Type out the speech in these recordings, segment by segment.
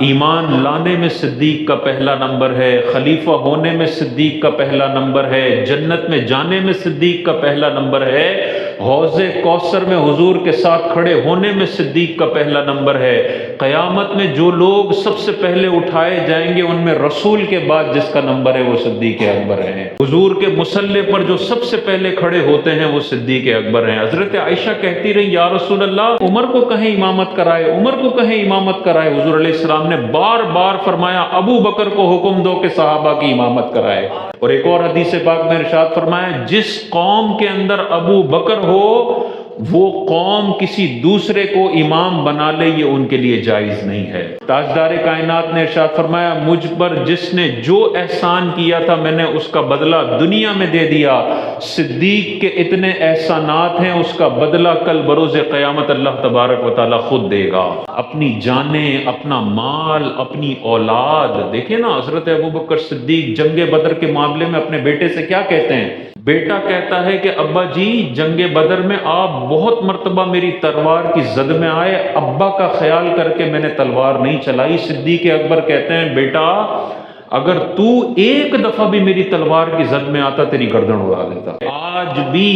ایمان لانے میں صدیق کا پہلا نمبر ہے، خلیفہ ہونے میں صدیق کا پہلا نمبر ہے، جنت میں جانے میں صدیق کا پہلا نمبر ہے، حوض کوثر میں حضور کے ساتھ کھڑے ہونے میں صدیق کا پہلا نمبر ہے، قیامت میں جو لوگ سب سے پہلے اٹھائے جائیں گے ان میں رسول کے بعد جس کا نمبر ہے وہ صدیق اکبر ہیں، حضور کے مصلی پر جو سب سے پہلے کھڑے ہوتے ہیں وہ صدیق اکبر ہیں۔ حضرت عائشہ کہتی رہی یا رسول اللہ عمر کو کہیں امامت کرائے، عمر کو کہیں امامت کرائے۔ حضور علیہ السلام نے بار بار فرمایا ابو بکر کو حکم دو کہ صحابہ کی امامت کرائے۔ اور ایک اور حدیث پاک میں ارشاد فرمایا جس قوم کے اندر ابو بکر ہو وہ قوم کسی دوسرے کو امام بنا لے یہ ان کے لیے جائز نہیں ہے۔ تاجدار کائنات نے ارشاد فرمایا مجھ پر جس نے جو احسان کیا تھا میں نے اس کا بدلہ دنیا میں دے دیا، صدیق کے اتنے احسانات ہیں اس کا بدلہ کل بروز قیامت اللہ تبارک و تعالی خود دے گا۔ اپنی جانیں، اپنا مال، اپنی اولاد، دیکھیں نا حضرت ابوبکر صدیق جنگ بدر کے معاملے میں اپنے بیٹے سے کیا کہتے ہیں؟ بیٹا کہتا ہے کہ ابا جی جنگ بدر میں آپ بہت مرتبہ میری تلوار کی زد میں آئے، ابا کا خیال کر کے میں نے تلوار نہیں چلائی۔ صدیق اکبر کہتے ہیں بیٹا اگر تو ایک دفعہ بھی میری تلوار کی زد میں آتا تیری گردن اڑا دیتا۔ آج بھی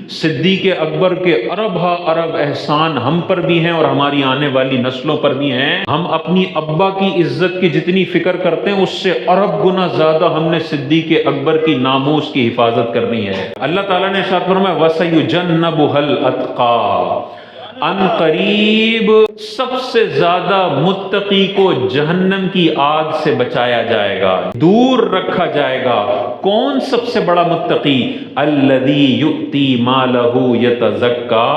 صدیق اکبر کے ارب ہا ارب احسان ہم پر بھی ہیں اور ہماری آنے والی نسلوں پر بھی ہیں۔ ہم اپنی ابا کی عزت کی جتنی فکر کرتے ہیں اس سے ارب گنا زیادہ ہم نے صدیق اکبر کی ناموس کی حفاظت کرنی ہے۔ اللہ تعالیٰ نے ارشاد فرمایا وَسَيُجَنَّبُهَا الْأَتْقَى، ان قریب سب سے زیادہ متقی کو جہنم کی آگ سے بچایا جائے گا، دور رکھا جائے گا۔ کون سب سے بڑا متقی؟ الذی یؤتی مالہ یتزکا،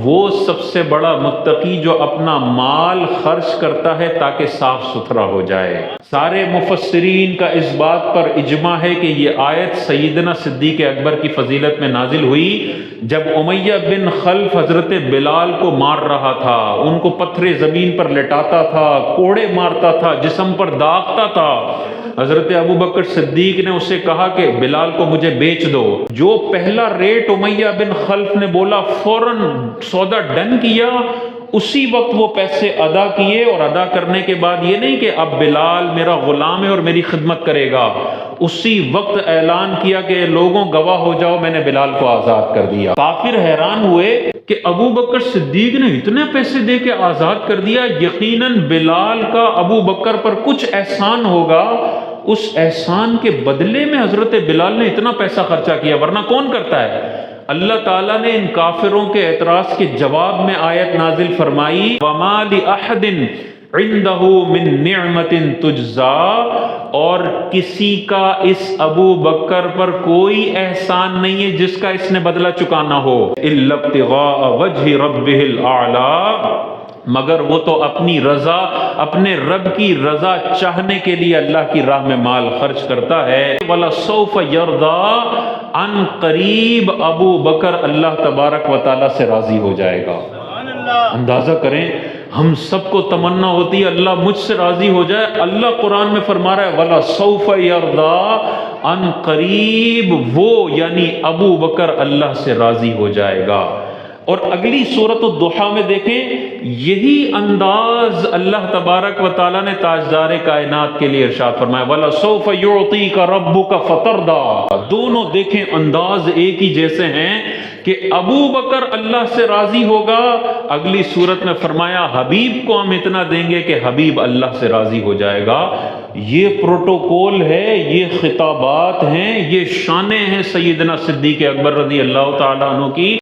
وہ سب سے بڑا متقی جو اپنا مال خرچ کرتا ہے تاکہ صاف ستھرا ہو جائے۔ سارے مفسرین کا اس بات پر اجماع ہے کہ یہ آیت سیدنا صدیق اکبر کی فضیلت میں نازل ہوئی جب امیہ بن خلف حضرت بلال کو مار رہا تھا، ان کو پتھر زمین پر لٹاتا تھا، کوڑے مارتا تھا، جسم پر داغتا تھا۔ حضرت ابوبکر صدیق نے اسے کہا کہ بلال کو مجھے بیچ دو۔ جو پہلا ریٹ امیہ بن خلف نے بولا فوراً سودا ڈن کیا، اسی وقت وہ پیسے ادا کیے، اور ادا کرنے کے بعد یہ نہیں کہ اب بلال میرا غلام ہے اور میری خدمت کرے گا، اسی وقت اعلان کیا کہ لوگوں گواہ ہو جاؤ میں نے بلال کو آزاد کر دیا۔ کافر حیران ہوئے کہ ابو بکر صدیق نے اتنے پیسے دے کے آزاد کر دیا، یقیناً بلال کا ابو بکر پر کچھ احسان ہوگا، اس احسان کے بدلے میں حضرت بلال نے اتنا پیسہ خرچہ کیا، ورنہ کون کرتا ہے؟ اللہ تعالیٰ نے ان کافروں کے اعتراض کے جواب میں آیت نازل فرمائی وَمَا لِأَحَدٍ عِنْدَهُ مِن نِعْمَةٍ تُجْزَى، اور کسی کا اس ابو بکر پر کوئی احسان نہیں ہے جس کا اس نے بدلہ چکانا ہو، إِلَّا ابْتِغَاءَ وَجْهِ رَبِّهِ الْأَعْلَى، مگر وہ تو اپنی رضا، اپنے رب کی رضا چاہنے کے لیے اللہ کی راہ میں مال خرچ کرتا ہے۔ وَلَسَوْفَ يَرْضَى، ان قریب ابو بکر اللہ تبارک و تعالیٰ سے راضی ہو جائے گا۔ اندازہ کریں ہم سب کو تمنا ہوتی ہے اللہ مجھ سے راضی ہو جائے، اللہ قرآن میں فرما رہا ہے وَلَسَوْفَ يَرْضَى، ان قریب وہ یعنی ابو بکر اللہ سے راضی ہو جائے گا۔ اور اگلی سورۃ الضحیٰ میں دیکھیں یہی انداز اللہ تبارک و تعالیٰ نے تاجدار کائنات کے لیے ارشاد فرمایا وَلَسَوْفَ يُعْطِيكَ رَبُّكَ فَتَرْضَىٰ، دونوں دیکھیں انداز ایک ہی جیسے ہیں کہ ابو بکر اللہ سے راضی ہوگا، اگلی سورت میں فرمایا حبیب کو ہم اتنا دیں گے کہ حبیب اللہ سے راضی ہو جائے گا۔ یہ پروٹوکول ہے، یہ خطابات ہیں، یہ شانیں ہیں سیدنا صدیق اکبر رضی اللہ تعالیٰ عنہ کی۔